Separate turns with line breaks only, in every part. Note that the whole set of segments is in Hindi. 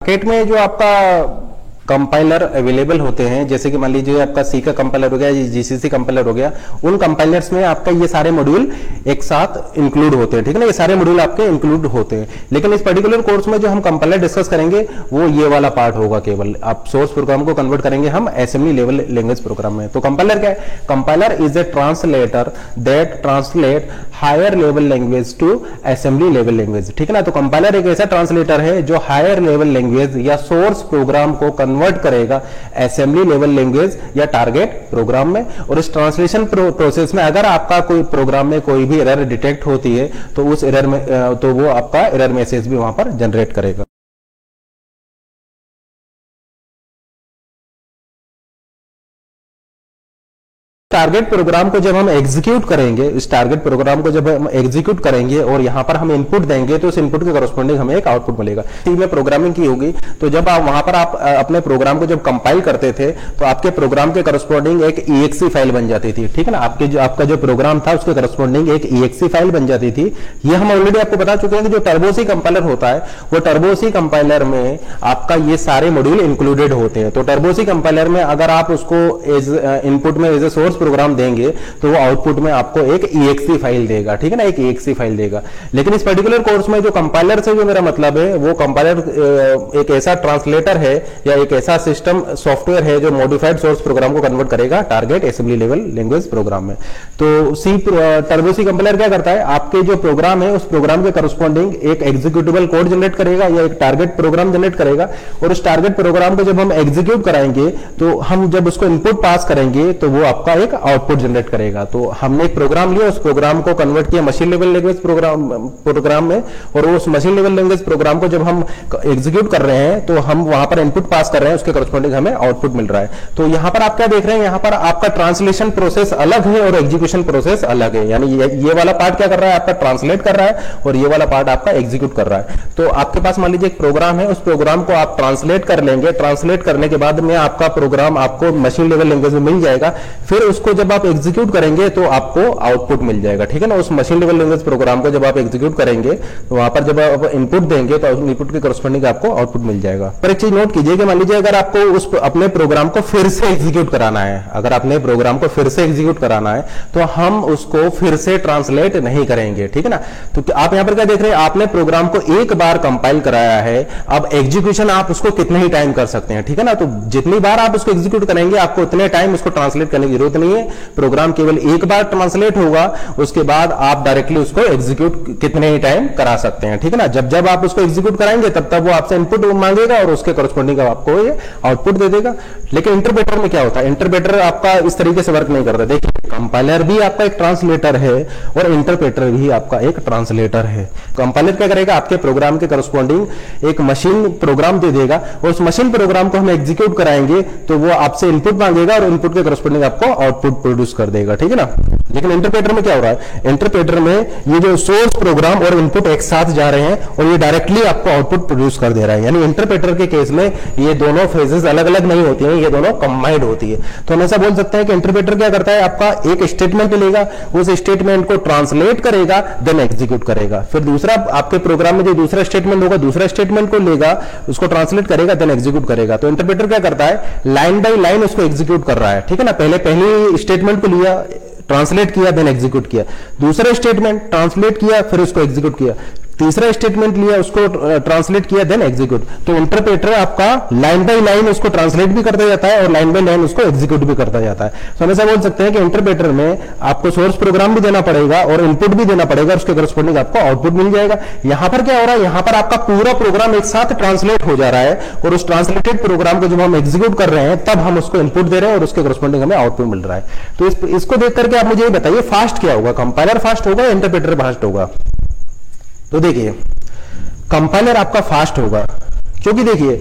मार्केट में जो आपका कंपाइलर अवेलेबल होते हैं, जैसे कि मान लीजिए आपका सी का कंपाइलर हो गया, जीसीसी कंपाइलर हो गया, उन कंपाइलर्स में आपका ये सारे मॉड्यूल एक साथ इंक्लूड होते हैं, ठीक है ना, ये सारे मॉड्यूल आपके इंक्लूड होते हैं। लेकिन इस पर्टिकुलर कोर्स में जो हम कंपाइलर डिस्कस करेंगे वो ये वाला पार्ट होगा, केवल आप सोर्स प्रोग्राम को कन्वर्ट करेंगे हम असेंबली लेवल लैंग्वेज प्रोग्राम में। तो कंपाइलर क्या है? Compiler is a translator that translate higher level language to assembly level language, ठीक है ना। तो कंपाइलर एक ऐसा ट्रांसलेटर है जो हायर लेवल लैंग्वेज या सोर्स प्रोग्राम को कन्वर्ट करेगा असेंबली लेवल लैंग्वेज या टारगेट प्रोग्राम में। और इस ट्रांसलेशन प्रोसेस में अगर आपका कोई प्रोग्राम में कोई भी एरर डिटेक्ट होती है तो उस एरर में तो वो आपका एरर मैसेज भी वहां पर जनरेट करेगा। टारगेट प्रोग्राम को जब हम एग्जीक्यूट करेंगे, इस टारगेट प्रोग्राम को जब हम एग्जीक्यूट करेंगे और यहां पर हम इनपुट देंगे तो उस इनपुट के करस्पॉन्डिंग हमें एक आउटपुट मिलेगा। सी में प्रोग्रामिंग की होगी तो जब आप वहां पर आप अपने प्रोग्राम को जब कंपाइल करते थे तो आपके प्रोग्राम के करस्पॉन्डिंग एक EXE फाइल बन जाती थी, ठीक है ना। आपका जो प्रोग्राम था उसके करस्पॉन्डिंग एक EXE फाइल बन जाती थी। ये हम ऑलरेडी आपको बता चुके हैं कि जो टर्बोसी कंपाइलर होता है वो टर्बोसी कंपाइलर में आपका ये सारे मॉड्यूल इंक्लूडेड होते हैं। तो टर्बोसी कंपाइलर में अगर आप उसको एज इनपुट में एज ए सोर्स प्रोग्राम देंगे तो वो आउटपुट में आपको एक EXE फाइल देगा, ठीक है ना, एक EXE फाइल देगा। लेकिन इस पर्टिकुलर कोर्स में जो कंपाइलर से जो मेरा मतलब है वो कंपाइलर एक ऐसा ट्रांसलेटर है या एक ऐसा सिस्टम सॉफ्टवेयर है जो मॉडिफाइड सोर्स प्रोग्राम को कन्वर्ट करेगा target assembly level language program में। तो टर्बोसी कंपाइलर क्या करता है? आपके जो प्रोग्राम है उस प्रोग्राम के करस्पॉन्डिंग एक एग्जीक्यूटेबल कोड जनरेट करेगा या एक टारगेट प्रोग्राम जनरेट करेगा। और उस टारगेट प्रोग्राम को जब हम एग्जीक्यूट कराएंगे तो हम जब उसको इनपुट पास करेंगे तो वो आपका एक आउटपुट जनरेट करेगा। तो हमने एक प्रोग्राम लिया, उस प्रोग्राम को कन्वर्ट किया मशीन लेवल लैंग्वेज प्रोग्राम में, और उस मशीन लेवल लैंग्वेज प्रोग्राम को जब हम एग्जीक्यूट कर रहे हैं तो हम वहां पर इनपुट पास कर रहे हैं, उसके करस्पॉन्डिंग हमें आउटपुट मिल रहा है। तो यहां पर आप क्या देख रहे हैं? यहां पर आपका ट्रांसलेशन प्रोसेस अलग है और एग्जीक्यूशन प्रोसेस अलग है। यानी ये वाला पार्ट क्या कर रहा है? आपका ट्रांसलेट कर रहा है और ये वाला पार्ट आपका एग्जीक्यूट कर रहा है। तो आपके पास मान लीजिए एक प्रोग्राम है, उस प्रोग्राम को आप ट्रांसलेट कर लेंगे, ट्रांसलेट करने के बाद में आपका प्रोग्राम आपको मशीन लेवल लैंग्वेज में मिल जाएगा। फिर उसको जब आप एग्जीक्यूट करेंगे तो आपको आउटपुट मिल जाएगा, ठीक है ना। उस मशीन लेवल लैंग्वेज प्रोग्राम को जब आप एग्जीक्यूट करेंगे तो वहां पर जब आप इनपुट देंगे तो इनपुट के करस्पॉन्डिंग आपको आउटपुट मिल जाएगा। पर एक चीज नोट कीजिए कि मान लीजिए अगर आपको उस अपने प्रोग्राम को फिर से एग्जीक्यूट कराना है, अगर अपने प्रोग्राम को फिर से एग्जीक्यूट कराना है तो हम उसको फिर से ट्रांसलेट नहीं करेंगे, ठीक है ना। तो आप यहां पर क्या देख रहे हैं? आपने प्रोग्राम को एक बार कंपाइल कराया है, अब एग्जीक्यूशन आप उसको कितने ही टाइम कर सकते हैं, ठीक है ना। तो जितनी बार आप उसको एग्जीक्यूट करेंगे आपको उतने टाइम उसको ट्रांसलेट करने की जरूरत नहीं है। प्रोग्राम केवल एक बार ट्रांसलेट होगा, उसके बाद आप डायरेक्टली उसको एग्जीक्यूट कितने ही टाइम करा सकते हैं, ठीक है ना। जब जब आप उसको एग्जीक्यूट कराएंगे तब तब वो आपसे इनपुट मांगेगा और उसके करस्पॉन्डिंग आपको ये आउटपुट दे देगा। लेकिन इंटरप्रेटर में क्या होता है? इंटरप्रेटर आपका इस तरीके से वर्क नहीं करता। देखिए, कंपाइलर भी आपका एक ट्रांसलेटर है और इंटरप्रेटर भी आपका एक ट्रांसलेटर है। कंपाइलर क्या करेगा? आपके प्रोग्राम के करस्पॉन्डिंग एक मशीन प्रोग्राम दे देगा और उस मशीन प्रोग्राम को हम एग्जीक्यूट कराएंगे तो वो आपसे इनपुट मांगेगा और इनपुट के करस्पॉन्डिंग आपको आउटपुट प्रोड्यूस कर देगा, ठीक है ना। लेकिन इंटरप्रेटर में क्या हो रहा है? इंटरप्रेटर में ये जो सोर्स प्रोग्राम और इनपुट एक साथ जा रहे हैं और ये डायरेक्टली आपको आउटपुट प्रोड्यूस कर दे रहा है। यानी इंटरप्रेटर के केस में ये दोनों फेजेस अलग अलग नहीं होती हैं, ये दोनों कंबाइंड होती है। तो हम ऐसा बोल सकते हैं कि इंटरप्रेटर क्या करता है? आपका एक स्टेटमेंट लेगा, उस स्टेटमेंट को ट्रांसलेट करेगा, देन एग्जीक्यूट करेगा। फिर दूसरा आपके प्रोग्राम में जो दूसरा स्टेटमेंट होगा, दूसरा स्टेटमेंट को लेगा, उसको ट्रांसलेट करेगा, देन एग्जीक्यूट करेगा। तो इंटरप्रेटर क्या करता है? लाइन बाय लाइन उसको एग्जीक्यूट कर रहा है, ठीक है ना। पहली स्टेटमेंट को लिया, ट्रांसलेट किया, देन एग्जीक्यूट किया। दूसरा स्टेटमेंट ट्रांसलेट किया, फिर उसको एग्जीक्यूट किया। तीसरा स्टेटमेंट लिया, उसको ट्रांसलेट किया, देन एग्जीक्यूट। तो इंटरप्रेटर आपका लाइन बाय लाइन उसको ट्रांसलेट भी करता जाता है और लाइन बाय लाइन उसको एग्जीक्यूट भी करता जाता है। तो हम ऐसा बोल सकते हैं कि इंटरप्रेटर में आपको सोर्स प्रोग्राम भी देना पड़ेगा और इनपुट भी देना पड़ेगा, उसके करस्पॉन्डिंग आपको आउटपुट मिल जाएगा। यहां पर क्या हो रहा है? यहां पर आपका पूरा प्रोग्राम एक साथ ट्रांसलेट हो जा रहा है और उस ट्रांसलेटेड प्रोग्राम को जब हम एग्जीक्यूट कर रहे हैं तब हम उसको इनपुट दे रहे हैं और उसके करस्पॉन्डिंग हमें आउटपुट मिल रहा है। तो इसको देख करके आप मुझे ये बताइए, फास्ट क्या होगा? कंपाइलर फास्ट होगा या इंटरप्रेटर फास्ट होगा? तो देखिए, कंपाइलर आपका फास्ट होगा, क्योंकि देखिए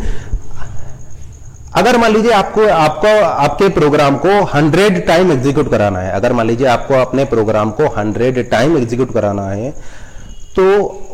अगर मान लीजिए आपको आपके प्रोग्राम को 100 टाइम एग्जीक्यूट कराना है, अगर मान लीजिए आपको अपने प्रोग्राम को 100 टाइम एग्जीक्यूट कराना है तो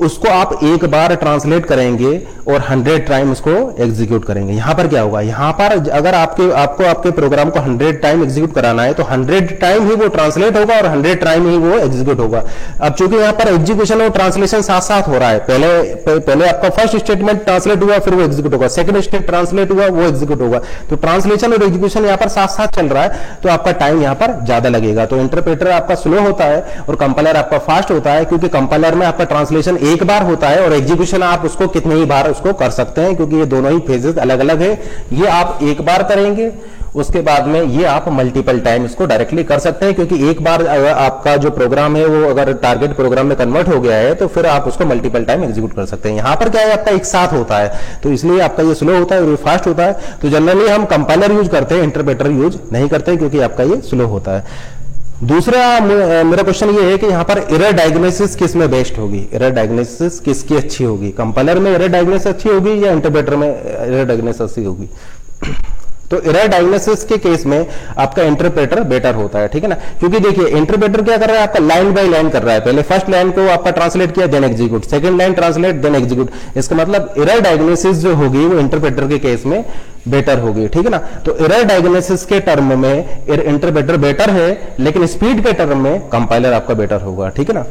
उसको आप एक बार ट्रांसलेट करेंगे और 100 टाइम उसको एग्जीक्यूट करेंगे। यहां पर क्या होगा, यहां पर अगर आपको आपके प्रोग्राम को 100 टाइम एग्जीक्यूट कराना है तो 100 टाइम ही वो ट्रांसलेट होगा और 100 टाइम ही वो एग्जीक्यूट होगा। अब चूंकि यहां पर एग्जीक्यूशन और ट्रांसलेशन साथ साथ हो रहा है, पहले आपका फर्स्ट स्टेटमेंट ट्रांसलेट हुआ फिर वो एग्जीक्यूट होगा, सेकंड स्टेट ट्रांसलेट हुआ वो एग्जीक्यूट होगा, तो ट्रांसलेशन और एग्जीक्यूशन यहां पर साथ साथ चल रहा है, तो आपका टाइम यहां पर ज्यादा लगेगा। तो इंटरप्रेटर आपका स्लो होता है और कंपाइलर आपका फास्ट होता है, क्योंकि कंपाइलर में आपका ट्रांसलेशन एक बार होता है और एग्जीक्यूशन आप उसको कितने ही बार उसको कर सकते हैं, क्योंकि ये दोनों ही फेजेस अलग अलग है। ये आप एक बार करेंगे, उसके बाद में ये आप मल्टीपल टाइम इसको डायरेक्टली कर सकते हैं, क्योंकि एक बार अगर आपका जो प्रोग्राम है वो अगर टारगेट प्रोग्राम में कन्वर्ट हो गया है तो फिर आप उसको मल्टीपल टाइम एग्जीक्यूट कर सकते हैं। यहां पर क्या है, आपका एक साथ होता है, तो इसलिए आपका ये स्लो होता है और ये फास्ट होता है। तो जनरली हम कंपाइलर यूज करते हैं, इंटरप्रेटर यूज नहीं करते, क्योंकि आपका ये स्लो होता है। दूसरा मेरा क्वेश्चन ये है कि यहां पर एरर डायग्नोसिस किस में बेस्ट होगी, एरर डायग्नोसिस किसकी अच्छी होगी, कंपाइलर में एरर डायग्नोसिस अच्छी होगी या इंटरप्रेटर में एरर डायग्नोसिस अच्छी होगी? तो एरर डायग्नोसिस के केस में आपका इंटरप्रेटर बेटर होता है, ठीक है ना, क्योंकि देखिए इंटरप्रेटर क्या कर रहा है, आपका लाइन बाय लाइन कर रहा है, पहले फर्स्ट लाइन को आपका ट्रांसलेट किया then execute, second line translate then execute. इसका मतलब एरर डायग्नोसिस जो होगी वो इंटरप्रेटर के केस में बेटर होगी, ठीक है ना। तो एरर डायग्नोसिस के टर्म में इंटरप्रेटर बेटर है, लेकिन स्पीड के टर्म में कंपाइलर आपका बेटर होगा, ठीक है ना।